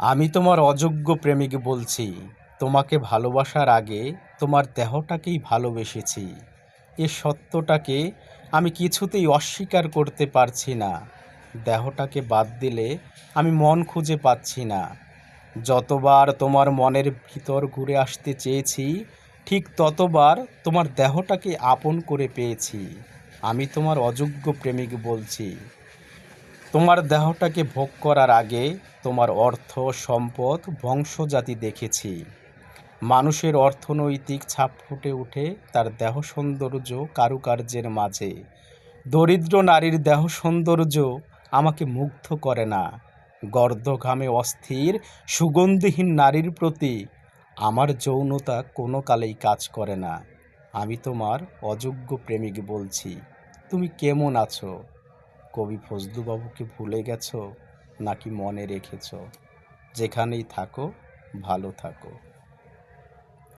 আমি তোমার অযোগ্য প্রেমিক বলছি। তোমাকে ভালোবাসার আগে তোমার দেহটাকেই ভালোবেসেছি। এ সত্যটাকে আমি কিছুতেই অস্বীকার করতে পারছি না। দেহটাকে বাদ দিলে আমি মন খুঁজে পাচ্ছি না। যতবার তোমার মনের ভিতর ঘুরে আসতে চেয়েছি, ঠিক ততবার তোমার দেহটাকে আপন করে পেয়েছি। আমি তোমার অযোগ্য প্রেমিক বলছি। তোমার দেহটাকে ভোগ করার আগে তোমার অর্থ, সম্পদ, বংশজাতি দেখেছি। মানুষের অর্থনৈতিক ছাপ ফুটে ওঠে তার দেহ সৌন্দর্য কারুকার্যের মাঝে। দরিদ্র নারীর দেহ সৌন্দর্য আমাকে মুগ্ধ করে না। গর্ধঘামে অস্থির সুগন্ধিহীন নারীর প্রতি আমার যৌনতা কোনো কালেই কাজ করে না। আমি তোমার অযোগ্য প্রেমিক বলছি। তুমি কেমন আছো? কবি ফজলুবাবুকে ভুলে গেছো নাকি মনে রেখেছো? যেখানেই থাকো ভালো থাকো।